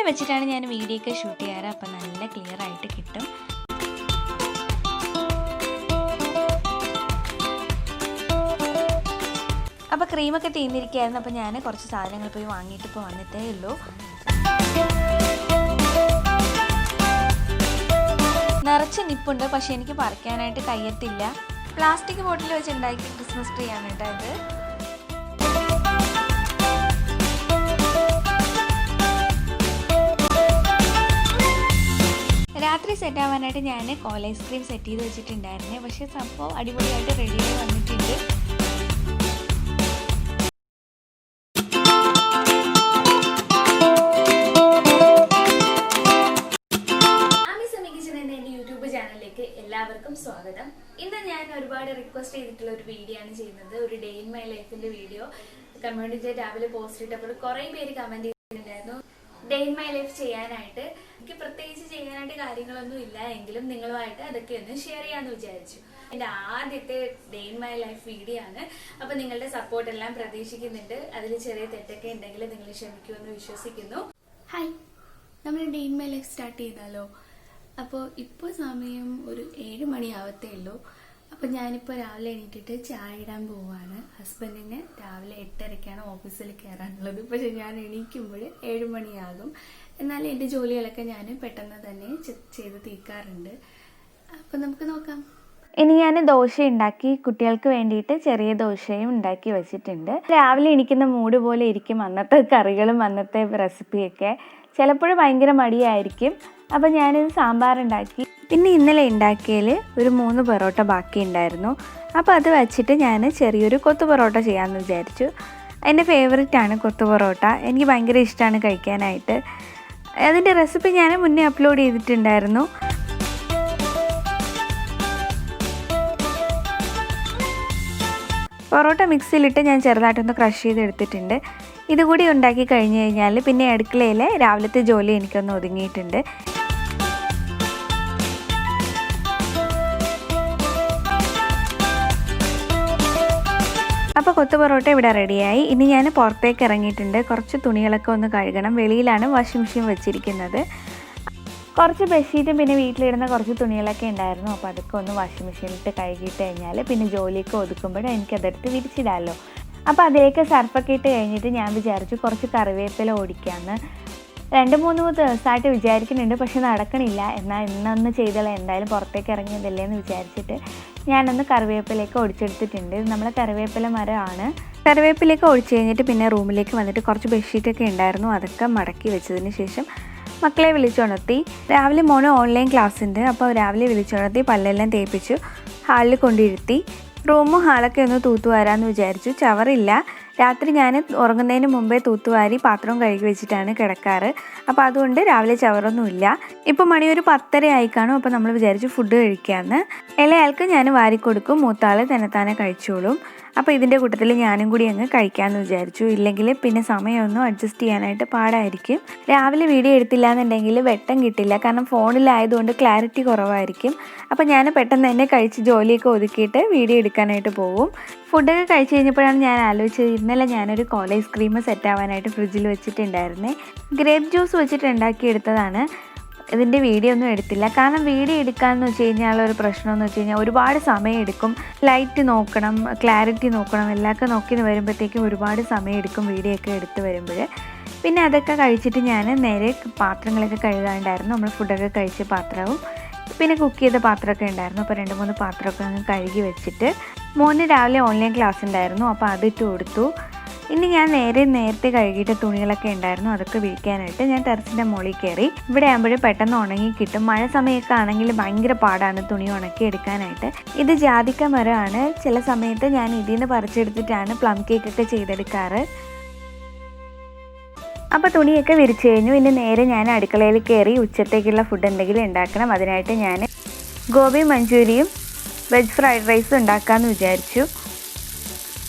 വെച്ചിട്ടാണ് ഞാൻ വീഡിയോ ഒക്കെ ഷൂട്ട് ചെയ്യാറ്. അപ്പോൾ നല്ല ക്ലിയർ ആയിട്ട് കിട്ടും. അപ്പോൾ ക്രീമൊക്കെ തീർന്നിരിക്കുകയായിരുന്നു. അപ്പോൾ ഞാൻ കുറച്ച് സാധനങ്ങൾ പോയി വാങ്ങിയിട്ട് ഇപ്പോൾ വന്നിട്ടേ ഉള്ളൂ. നിറച്ച് നിപ്പുണ്ട്, പക്ഷെ എനിക്ക് പറിക്കാനായിട്ട് കഴിയത്തില്ല. പ്ലാസ്റ്റിക് ബോട്ടിൽ വെച്ച് ഉണ്ടാക്കിയ ക്രിസ്മസ് ട്രീ ആണ് കേട്ടോ ഇത്. രാത്രി സെറ്റ് ആവാനായിട്ട് ഞാൻ കോല ഐസ്ക്രീം സെറ്റ് ചെയ്ത് വെച്ചിട്ടുണ്ടായിരുന്നേ. പക്ഷേ സംഭവം അടിപൊളിയായിട്ട് റെഡിയായി വന്നിട്ടുണ്ട്. ചാനലിലേക്ക് എല്ലാവർക്കും സ്വാഗതം. ഇന്ന് ഞാൻ ഒരുപാട് റിക്വസ്റ്റ് ചെയ്തിട്ടുള്ള ഒരു വീഡിയോ ആണ് ചെയ്യുന്നത്. ഒരു ഡേ ഇൻ മൈ ലൈഫിന്റെ വീഡിയോ കമ്മ്യൂണിറ്റി ടാബിൽ പോസ്റ്റ് ഇട്ടപ്പോൾ കുറെ പേര് കമന്റ് ചെയ്തിട്ടുണ്ടായിരുന്നു ഡേ ഇൻ മൈ ലൈഫ് ചെയ്യാനായിട്ട്. എനിക്ക് പ്രത്യേകിച്ച് ചെയ്യാനായിട്ട് കാര്യങ്ങളൊന്നും ഇല്ല എങ്കിലും നിങ്ങളുമായിട്ട് അതൊക്കെ ഒന്ന് ഷെയർ ചെയ്യാന്ന് വിചാരിച്ചു. എന്റെ ആദ്യത്തെ day in my life video ആണ്. അപ്പൊ നിങ്ങളുടെ സപ്പോർട്ട് എല്ലാം പ്രതീക്ഷിക്കുന്നുണ്ട്. അതിൽ ചെറിയ തെറ്റൊക്കെ ഉണ്ടെങ്കിൽ നിങ്ങൾ ക്ഷമിക്കുമെന്ന് വിശ്വസിക്കുന്നു. ഹായ്, നമ്മൾ day in my life start ചെയ്താലോ? അപ്പോൾ ഇപ്പോൾ സമയം ഒരു 7 മണിയാവത്തേ ഉള്ളൂ. അപ്പോൾ ഞാനിപ്പോൾ രാവിലെ എണീറ്റിട്ട് ചായ ഇടാൻ പോവാണ്. ഹസ്ബൻഡിന് രാവിലെ 8:30ക്കാണ് ഓഫീസിൽ കയറാനുള്ളത്. പക്ഷെ ഞാൻ എണീക്കുമ്പോൾ 7 മണിയാകും. എന്നാൽ എൻ്റെ ജോലികളൊക്കെ ഞാൻ പെട്ടെന്ന് തന്നെ ചെയ്ത് തീർക്കാറുണ്ട്. അപ്പോൾ നമുക്ക് നോക്കാം. ഇനി ഞാൻ ദോശ ഉണ്ടാക്കി കുട്ടികൾക്ക് വേണ്ടിയിട്ട് ചെറിയ ദോശയും ഉണ്ടാക്കി വെച്ചിട്ടുണ്ട്. രാവിലെ എണീക്കുന്ന മൂഡ് പോലെ ഇരിക്കും അന്നത്തെ കറികളും അന്നത്തെ റെസിപ്പിയൊക്കെ. ചിലപ്പോഴും ഭയങ്കര മടിയായിരിക്കും. അപ്പോൾ ഞാനിത് സാമ്പാർ ഉണ്ടാക്കി. പിന്നെ ഇന്നലെ ഉണ്ടാക്കിയതിൽ ഒരു 3 പൊറോട്ട ബാക്കി ഉണ്ടായിരുന്നു. അപ്പോൾ അത് വെച്ചിട്ട് ഞാൻ ചെറിയൊരു കൊത്തു പൊറോട്ട ചെയ്യാമെന്ന് വിചാരിച്ചു. എൻ്റെ ഫേവറേറ്റാണ് കൊത്തു പൊറോട്ട. എനിക്ക് ഭയങ്കര ഇഷ്ടമാണ് കഴിക്കാനായിട്ട്. അതിൻ്റെ റെസിപ്പി ഞാൻ മുന്നേ അപ്ലോഡ് ചെയ്തിട്ടുണ്ടായിരുന്നു. പൊറോട്ട മിക്സിയിലിട്ട് ഞാൻ ചെറുതായിട്ടൊന്ന് ക്രഷ് ചെയ്തെടുത്തിട്ടുണ്ട്. ഇതുകൂടി ഉണ്ടാക്കി കഴിഞ്ഞ് കഴിഞ്ഞാൽ പിന്നെ അടുക്കളയിലെ രാവിലത്തെ ജോലി എനിക്കൊന്ന് ഒതുങ്ങിയിട്ടുണ്ട്. അപ്പോൾ കൊത്തു പൊറോട്ട ഇവിടെ റെഡിയായി. ഇനി ഞാൻ പുറത്തേക്ക് ഇറങ്ങിയിട്ടുണ്ട്. കുറച്ച് തുണികളൊക്കെ ഒന്ന് കഴുകണം. വെളിയിലാണ് വാഷിംഗ് മെഷീൻ വെച്ചിരിക്കുന്നത്. കുറച്ച് ബെഡ്ഷീറ്റും പിന്നെ വീട്ടിലിടുന്ന കുറച്ച് തുണികളൊക്കെ ഉണ്ടായിരുന്നു. അപ്പോൾ അതൊക്കെ ഒന്ന് വാഷിംഗ് മെഷീനിലിട്ട് കഴുകിയിട്ട് കഴിഞ്ഞാൽ പിന്നെ ജോലിയൊക്കെ ഒതുക്കുമ്പോഴേ എനിക്കതെടുത്ത് വിരിച്ചിടാമല്ലോ. അപ്പോൾ അതിലേക്ക് സർഫൊക്കെ ഇട്ട് കഴിഞ്ഞിട്ട് ഞാൻ വിചാരിച്ചു കുറച്ച് കറിവേപ്പില ഓടിക്കാമെന്ന്. 2-3 ദിവസമായിട്ട് വിചാരിക്കുന്നുണ്ട്, പക്ഷെ നടക്കണില്ല. എന്നാൽ ഇന്നൊന്ന് ചെയ്തോളാം, എന്തായാലും പുറത്തേക്ക് ഇറങ്ങിയതല്ലേ എന്ന് വിചാരിച്ചിട്ട് ഞാനൊന്ന് കറിവേപ്പിലേക്ക് ഒടിച്ചെടുത്തിട്ടുണ്ട്. ഇത് നമ്മളെ കറിവേപ്പില മരമാണ്. കറിവേപ്പിലേക്ക് ഒടിച്ച് കഴിഞ്ഞിട്ട് പിന്നെ റൂമിലേക്ക് വന്നിട്ട് കുറച്ച് ബെഡ്ഷീറ്റൊക്കെ ഉണ്ടായിരുന്നു. അതൊക്കെ മടക്കി വെച്ചതിന് ശേഷം മക്കളെ വിളിച്ചുണർത്തി. രാവിലെ മോന് ഓൺലൈൻ ക്ലാസ് ഉണ്ട്. അപ്പോൾ രാവിലെ വിളിച്ചുണർത്തി പല്ലെല്ലാം തേപ്പിച്ചു ഹാളിൽ കൊണ്ടിരുത്തി. റൂമും ഹാളൊക്കെ ഒന്ന് തൂത്തുവാരാന്ന് വിചാരിച്ചു. ചവറില്ല. രാത്രി ഞാൻ ഉറങ്ങുന്നതിന് മുമ്പേ തൂത്തുവാരി പാത്രവും കഴുകി വെച്ചിട്ടാണ് കിടക്കാറ്. അപ്പോൾ അതുകൊണ്ട് രാവിലെ ചവറൊന്നുമില്ല. ഇപ്പോൾ മണി ഒരു 10:30 ആയി കാണും. അപ്പോൾ നമ്മൾ വിചാരിച്ചു ഫുഡ് കഴിക്കാമെന്ന്. ഇളയാൾക്ക് ഞാൻ വാരിക്കൊടുക്കും, മൂത്താൾ തന്നെത്താനെ കഴിച്ചോളും. അപ്പോൾ ഇതിൻ്റെ കൂട്ടത്തിൽ ഞാനും കൂടി അങ്ങ് കഴിക്കാമെന്ന് വിചാരിച്ചു. ഇല്ലെങ്കിൽ പിന്നെ സമയമൊന്നും അഡ്ജസ്റ്റ് ചെയ്യാനായിട്ട് പാടായിരിക്കും. രാവിലെ വീഡിയോ എടുത്തില്ല എന്നുണ്ടെങ്കിൽ വെട്ടം കിട്ടില്ല. കാരണം ഫോണിലായതുകൊണ്ട് ക്ലാരിറ്റി കുറവായിരിക്കും. അപ്പോൾ ഞാൻ പെട്ടെന്ന് തന്നെ കഴിച്ച് ജോലിയൊക്കെ ഒതുക്കിയിട്ട് വീഡിയോ എടുക്കാനായിട്ട് പോകും. ഫുഡൊക്കെ കഴിച്ച് കഴിഞ്ഞപ്പോഴാണ് ഞാൻ ആലോചിച്ചത് ഇന്നലെ ഞാനൊരു കോല ഐസ്ക്രീം സെറ്റ് ആവാനായിട്ട് ഫ്രിഡ്ജിൽ വെച്ചിട്ടുണ്ടായിരുന്നേ. ഗ്രേപ്പ് ജ്യൂസ് വെച്ചിട്ട് ഉണ്ടാക്കിയെടുത്തതാണ്. ഇതിൻ്റെ വീഡിയോ ഒന്നും എടുത്തില്ല. കാരണം വീഡിയോ എടുക്കാമെന്ന് വെച്ച് കഴിഞ്ഞാൽ ഒരു പ്രശ്നമെന്ന് വെച്ച് കഴിഞ്ഞാൽ ഒരുപാട് സമയം എടുക്കും. ലൈറ്റ് നോക്കണം, ക്ലാരിറ്റി നോക്കണം, എല്ലാമൊക്കെ നോക്കി വരുമ്പോഴത്തേക്കും ഒരുപാട് സമയം എടുക്കും വീഡിയോ ഒക്കെ എടുത്ത് വരുമ്പോൾ. പിന്നെ അതൊക്കെ കഴിച്ചിട്ട് ഞാൻ നേരെ പാത്രങ്ങളൊക്കെ കഴുകാണ്ടായിരുന്നു. നമ്മൾ ഫുഡൊക്കെ കഴിച്ച പാത്രവും പിന്നെ കുക്ക് ചെയ്ത പാത്രമൊക്കെ ഉണ്ടായിരുന്നു. അപ്പോൾ 2-3 പാത്രമൊക്കെ അങ്ങ് കഴുകി വെച്ചിട്ട് മോന് രാവിലെ ഓൺലൈൻ ക്ലാസ് ഉണ്ടായിരുന്നു. അപ്പോൾ അതിട്ട് കൊടുത്തു. ഇനി ഞാൻ നേരത്തെ കഴുകിയിട്ട് തുണികളൊക്കെ ഉണ്ടായിരുന്നു. അതൊക്കെ വിരിക്കാനായിട്ട് ഞാൻ ടെറസിൻ്റെ മുകളിൽ കയറി. ഇവിടെ ആകുമ്പോഴും പെട്ടെന്ന് ഉണങ്ങി കിട്ടും. മഴ സമയമൊക്കെ ആണെങ്കിൽ ഭയങ്കര പാടാണ് തുണി ഉണക്കി എടുക്കാനായിട്ട്. ഇത് ജാതിക്ക മരമാണ്. ചില സമയത്ത് ഞാൻ ഇതിൽ നിന്ന് പറിച്ചെടുത്തിട്ടാണ് പ്ലം കേക്കൊക്കെ ചെയ്തെടുക്കാറ്. അപ്പോൾ തുണിയൊക്കെ വിരിച്ചു കഴിഞ്ഞു. ഇനി നേരെ ഞാൻ അടുക്കളയിൽ കയറി ഉച്ചത്തേക്കുള്ള ഫുഡ് എന്തെങ്കിലും ഉണ്ടാക്കണം. അതിനായിട്ട് ഞാൻ ഗോബി മഞ്ചൂരിയും വെജ് ഫ്രൈഡ് റൈസും ഉണ്ടാക്കാമെന്ന് വിചാരിച്ചു.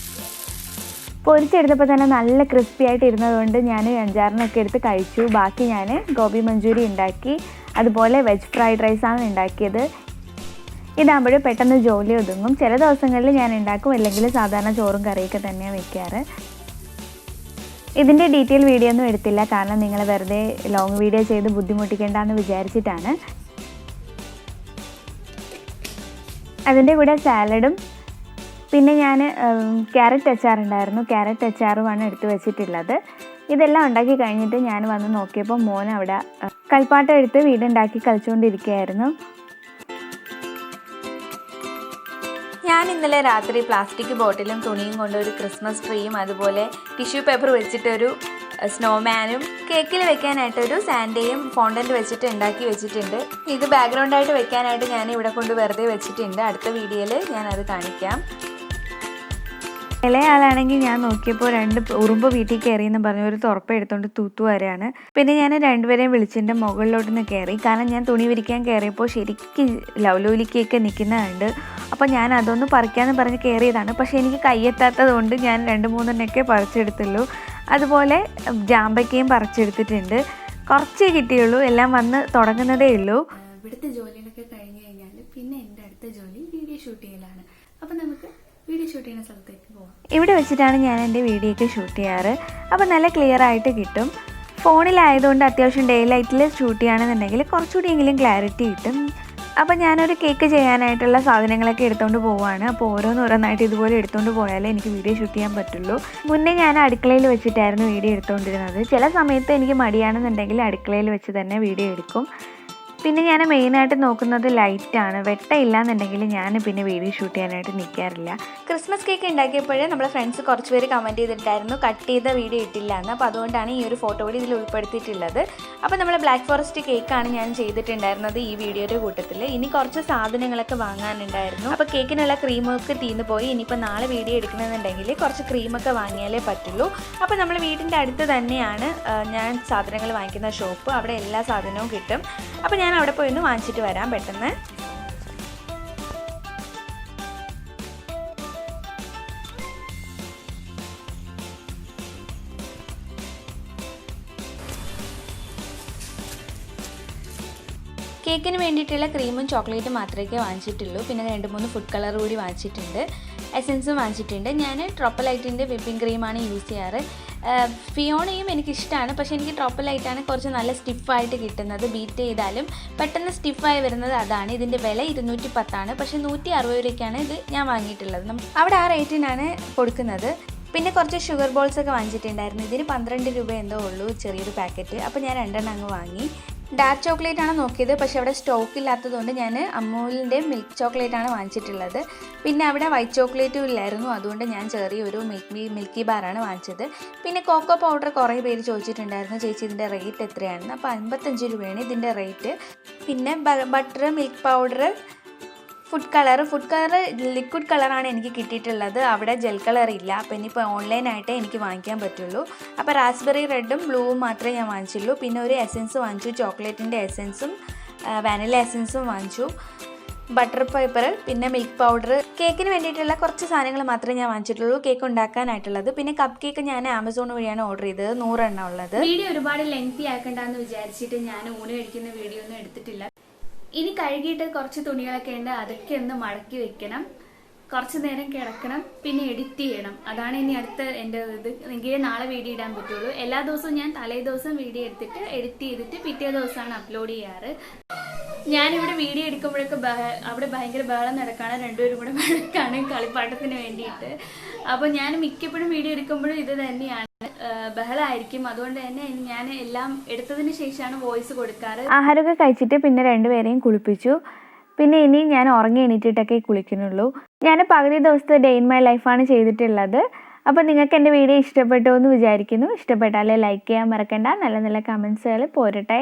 പൊരിച്ചെടുത്തപ്പോൾ തന്നെ നല്ല ക്രിസ്പി ആയിട്ട് ഇരുന്നതുകൊണ്ട് ഞാൻ 5-6 എടുത്ത് കഴിച്ചു. ബാക്കി ഞാൻ ഗോബി മഞ്ചൂരി ഉണ്ടാക്കി. അതുപോലെ വെജ് ഫ്രൈഡ് റൈസാണ് ഉണ്ടാക്കിയത്. ഇതാകുമ്പോൾ പെട്ടെന്ന് ജോലി ഒതുങ്ങും. ചില ദിവസങ്ങളിൽ ഞാൻ ഉണ്ടാക്കും, അല്ലെങ്കിൽ സാധാരണ ചോറും കറിയൊക്കെ തന്നെയാണ് വയ്ക്കാറ്. ഇതിൻ്റെ ഡീറ്റെയിൽ വീഡിയോ ഒന്നും എടുത്തില്ല, കാരണം നിങ്ങൾ വെറുതെ ലോങ് വീഡിയോ ചെയ്ത് ബുദ്ധിമുട്ടിക്കേണ്ടെന്ന് വിചാരിച്ചിട്ടാണ്. അതിൻ്റെ കൂടെ സാലഡും പിന്നെ ഞാൻ ക്യാരറ്റ് അച്ചാറുണ്ടായിരുന്നു, ക്യാരറ്റ് അച്ചാറുമാണ് എടുത്ത് വെച്ചിട്ടുള്ളത്. ഇതെല്ലാം ഉണ്ടാക്കി കഴിഞ്ഞിട്ട് ഞാൻ വന്ന് നോക്കിയപ്പോൾ മോൻ അവിടെ കളിപ്പാട്ടം എടുത്ത് വീടുണ്ടാക്കി കളിച്ചുകൊണ്ടിരിക്കുകയായിരുന്നു. ഞാൻ ഇന്നലെ രാത്രി പ്ലാസ്റ്റിക് ബോട്ടിലും തുണിയും കൊണ്ട് ഒരു ക്രിസ്മസ് ട്രീയും അതുപോലെ ടിഷ്യൂ പേപ്പർ വെച്ചിട്ടൊരു സ്നോമാനും കേക്കിൽ വെക്കാനായിട്ടൊരു സാൻഡയും ഫോണ്ടൻറ്റ് വെച്ചിട്ട് ഉണ്ടാക്കി വെച്ചിട്ടുണ്ട്. ഇത് ബാക്ക്ഗ്രൗണ്ടായിട്ട് വെക്കാനായിട്ട് ഞാൻ ഇവിടെ കൊണ്ട് വെറുതെ വെച്ചിട്ടുണ്ട്. അടുത്ത വീഡിയോയിൽ ഞാനത് കാണിക്കാം. ഇളയാളാണെങ്കിൽ ഞാൻ നോക്കിയപ്പോൾ 2 ഉറുമ്പ് വീട്ടിൽ കയറിയെന്ന് പറഞ്ഞ ഒരു തുറപ്പ എടുത്തുകൊണ്ട് തൂത്തു വരെയാണ്. പിന്നെ ഞാൻ രണ്ടുപേരെയും വിളിച്ചിട്ട് മുകളിലോട്ടൊന്ന് കയറി, കാരണം ഞാൻ തുണി വിരിക്കാൻ കയറിയപ്പോൾ ശരിക്കും ലവ്ലോലിക്കൊക്കെ നിൽക്കുന്നതുണ്ട്. അപ്പോൾ ഞാൻ അതൊന്ന് പറിക്കാമെന്ന് പറഞ്ഞ് കയറിയതാണ്. പക്ഷേ എനിക്ക് കയ്യെത്താത്തത് കൊണ്ട് ഞാൻ 2-3 പറിച്ചെടുത്തുള്ളൂ. അതുപോലെ ജാമ്പയ്ക്കയും പറിച്ചെടുത്തിട്ടുണ്ട്. കുറച്ചേ കിട്ടിയുള്ളൂ, എല്ലാം വന്ന് തുടങ്ങുന്നതേ ഉള്ളൂ. ഇവിടുത്തെ ജോലികളൊക്കെ കഴിഞ്ഞ് കഴിഞ്ഞാൽ പിന്നെ എൻ്റെ അടുത്ത ജോലി വീഡിയോ ഷൂട്ട് ചെയ്യലാണ്. അപ്പോൾ നമുക്ക് വീഡിയോ ഷൂട്ട് ചെയ്യുന്ന സ്ഥലത്തേക്ക് പോകാം. ഇവിടെ വെച്ചിട്ടാണ് ഞാൻ എൻ്റെ വീഡിയോ ഒക്കെ ഷൂട്ട് ചെയ്യാറ്. അപ്പോൾ നല്ല ക്ലിയർ ആയിട്ട് കിട്ടും. ഫോണിലായതുകൊണ്ട് അത്യാവശ്യം ഡേ ലൈറ്റിൽ ഷൂട്ട് ചെയ്യുകയാണെന്നുണ്ടെങ്കിൽ കുറച്ചുകൂടിയെങ്കിലും ക്ലാരിറ്റി കിട്ടും. അപ്പോൾ ഞാനൊരു കേക്ക് ചെയ്യാനായിട്ടുള്ള സാധനങ്ങളൊക്കെ എടുത്തുകൊണ്ട് പോവുകയാണ്. അപ്പോൾ ഓരോന്നായിട്ട് ഇതുപോലെ എടുത്തുകൊണ്ട് പോയാലേ എനിക്ക് വീഡിയോ ഷൂട്ട് ചെയ്യാൻ പറ്റുള്ളൂ. മുന്നേ ഞാൻ അടുക്കളയിൽ വെച്ചിട്ടായിരുന്നു വീഡിയോ എടുത്തുകൊണ്ടിരുന്നത്. ചില സമയത്ത് എനിക്ക് മടിയാണെന്നുണ്ടെങ്കിൽ അടുക്കളയിൽ വെച്ച് തന്നെ വീഡിയോ എടുക്കും. പിന്നെ ഞാൻ മെയിനായിട്ട് നോക്കുന്നത് ലൈറ്റാണ്. വെട്ടമില്ല എന്നുണ്ടെങ്കിൽ ഞാൻ പിന്നെ വീഡിയോ ഷൂട്ട് ചെയ്യാനായിട്ട് നിൽക്കാറില്ല. ക്രിസ്മസ് കേക്ക് ഉണ്ടാക്കിയപ്പോഴേ നമ്മുടെ ഫ്രണ്ട്സ് കുറച്ച് പേര് കമൻറ്റ് ചെയ്തിട്ടായിരുന്നു കട്ട് ചെയ്ത വീഡിയോ ഇട്ടില്ല എന്ന്. അപ്പോൾ അതുകൊണ്ടാണ് ഈ ഒരു ഫോട്ടോ കൂടി ഇതിൽ ഉൾപ്പെടുത്തിയിട്ടുള്ളത്. അപ്പോൾ നമ്മൾ ബ്ലാക്ക് ഫോറസ്റ്റ് കേക്കാണ് ഞാൻ ചെയ്തിട്ടുണ്ടായിരുന്നത് ഈ വീഡിയോയുടെ കൂട്ടത്തിൽ. ഇനി കുറച്ച് സാധനങ്ങളൊക്കെ വാങ്ങാനുണ്ടായിരുന്നു. അപ്പോൾ കേക്കിനുള്ള ക്രീമൊക്കെ തീർന്നു പോയി. ഇനിയിപ്പോൾ നാളെ വീഡിയോ എടുക്കണമെന്നുണ്ടെങ്കിൽ കുറച്ച് ക്രീമൊക്കെ വാങ്ങിയാലേ പറ്റുള്ളൂ. അപ്പോൾ നമ്മൾ വീടിൻ്റെ അടുത്ത് തന്നെയാണ് ഞാൻ സാധനങ്ങൾ വാങ്ങിക്കുന്ന ഷോപ്പ്. അവിടെ എല്ലാ സാധനവും കിട്ടും. അപ്പോൾ ഞാൻ അവിടെ പോയി ഒന്ന് വാങ്ങിച്ചിട്ട് വരാം പെട്ടെന്ന്. കേക്കിന് വേണ്ടിയിട്ടുള്ള ക്രീമും ചോക്ലേറ്റും മാത്രമേ വാങ്ങിച്ചിട്ടുള്ളൂ. പിന്നെ 2-3 ഫുഡ് കളർ കൂടി വാങ്ങിച്ചിട്ടുണ്ട്. എസൻസും വാങ്ങിച്ചിട്ടുണ്ട്. ഞാൻ ട്രോപ്പലൈറ്റിൻ്റെ വിപ്പിംഗ് ക്രീമാണ് യൂസ് ചെയ്യാറ്. ഫിയോണയും എനിക്കിഷ്ടമാണ്, പക്ഷേ എനിക്ക് ട്രോപ്പലൈറ്റാണ് കുറച്ച് നല്ല സ്റ്റിഫായിട്ട് കിട്ടുന്നത്. ബീറ്റ് ചെയ്താലും പെട്ടെന്ന് സ്റ്റിഫായി വരുന്നത് അതാണ്. ഇതിൻ്റെ വില 210 പക്ഷേ 160 രൂപയ്ക്കാണ് ഇത് ഞാൻ വാങ്ങിയിട്ടുള്ളത്. അവിടെ ആ റേറ്റിനാണ് കൊടുക്കുന്നത്. പിന്നെ കുറച്ച് ഷുഗർ ബോൾസ് ഒക്കെ വാങ്ങിച്ചിട്ടുണ്ടായിരുന്നു. ഇതിന് 12 രൂപ എന്തോ ഉള്ളൂ ചെറിയൊരു പാക്കറ്റ്. അപ്പോൾ ഞാൻ 2 അങ്ങ് വാങ്ങി. ഡാർക്ക് ചോക്ലേറ്റ് ആണ് നോക്കിയത്, പക്ഷേ അവിടെ സ്റ്റോക്ക് ഇല്ലാത്തതുകൊണ്ട് ഞാൻ അമൂലിൻ്റെ മിൽക്ക് ചോക്ലേറ്റ് ആണ് വാങ്ങിച്ചിട്ടുള്ളത്. പിന്നെ അവിടെ വൈറ്റ് ചോക്ലേറ്റും ഇല്ലായിരുന്നു, അതുകൊണ്ട് ഞാൻ ചെറിയൊരു മിൽക്കി ബാറാണ് വാങ്ങിച്ചത്. പിന്നെ കോക്കോ പൗഡർ കുറേ പേര് ചോദിച്ചിട്ടുണ്ടായിരുന്നു, ചേച്ചി ഇതിൻ്റെ റേറ്റ് എത്രയാണെന്ന്. അപ്പോൾ 55 രൂപയാണ് ഇതിൻ്റെ റേറ്റ്. പിന്നെ butter, milk powder, food colour liquid കളറാണ് എനിക്ക് കിട്ടിയിട്ടുള്ളത്. അവിടെ ജെൽ കളർ ഇല്ല. അപ്പോൾ ഇനിയിപ്പോൾ ഓൺലൈനായിട്ടേ എനിക്ക് വാങ്ങിക്കാൻ പറ്റുള്ളൂ. അപ്പോൾ റാസ്ബെറി റെഡും ബ്ലൂവും മാത്രമേ ഞാൻ വാങ്ങിച്ചുള്ളൂ. പിന്നെ ഒരു എസൻസ് വാങ്ങിച്ചു, ചോക്ലേറ്റിൻ്റെ എസൻസും വാനില എസൻസും വാങ്ങിച്ചു. ബട്ടർ പേപ്പർ, പിന്നെ മിൽക്ക് പൗഡർ. കേക്കിന് വേണ്ടിയിട്ടുള്ള കുറച്ച് സാധനങ്ങൾ മാത്രമേ ഞാൻ വാങ്ങിച്ചിട്ടുള്ളൂ കേക്ക് ഉണ്ടാക്കാനായിട്ടുള്ളത്. പിന്നെ കപ്പ് കേക്ക് ഞാൻ ആമസോൺ വഴിയാണ് ഓർഡർ ചെയ്തത്, 100 എണ്ണം ഉള്ളത്. വീഡിയോ ഒരുപാട് ലെങ്തി ആക്കണ്ടെന്ന് വിചാരിച്ചിട്ട് ഞാൻ ഊണ് കഴിക്കുന്ന വീഡിയോ ഒന്നും എടുത്തിട്ടില്ല. ഇനി കഴുകിയിട്ട് കുറച്ച് തുണികളൊക്കെ ഉണ്ട്, അതൊക്കെ ഒന്ന് മടക്കി വെക്കണം, കുറച്ച് നേരം കിടക്കണം, പിന്നെ എഡിറ്റ് ചെയ്യണം. അതാണ് ഇനി അടുത്ത എൻ്റെ ഇത്. എങ്കിലേ നാളെ വീഡിയോ ഇടാൻ പറ്റുള്ളൂ. എല്ലാ ദിവസവും ഞാൻ തലേ ദിവസം വീഡിയോ എടുത്തിട്ട് എഡിറ്റ് ചെയ്തിട്ട് പിറ്റേ ദിവസമാണ് അപ്ലോഡ് ചെയ്യാറ്. ഞാനിവിടെ വീഡിയോ എടുക്കുമ്പോഴൊക്കെ അവിടെ ഭയങ്കര ബഹളം നടക്കാണ്, രണ്ടുപേരും കൂടെ വഴക്കാണ് കളിപ്പാട്ടത്തിന് വേണ്ടിയിട്ട്. അപ്പോൾ ഞാൻ മിക്കപ്പോഴും വീഡിയോ എടുക്കുമ്പോഴും ഇത് തന്നെയാണ്, ബഹളമായിരിക്കും. അതുകൊണ്ട് തന്നെ ഞാൻ എല്ലാം എടുത്തതിന് ശേഷമാണ് വോയിസ് കൊടുക്കാറ്. ആഹാരമൊക്കെ കഴിച്ചിട്ട് പിന്നെ രണ്ടുപേരെയും കുളിപ്പിച്ചു. പിന്നെ ഇനി ഞാൻ ഉറങ്ങി എണീറ്റിട്ടൊക്കെ കുളിക്കുന്നുള്ളൂ. ഞാൻ പകുതി ദിവസത്തെ ഡേ ഇൻ മൈ ലൈഫാണ് ചെയ്തിട്ടുള്ളത്. അപ്പോൾ നിങ്ങൾക്ക് എൻ്റെ വീഡിയോ ഇഷ്ടപ്പെട്ടു എന്ന് വിചാരിക്കുന്നു. ഇഷ്ടപ്പെട്ടാലേ ലൈക്ക് ചെയ്യാൻ മറക്കണ്ട. നല്ല നല്ല കമൻസുകൾ പോരട്ടെ.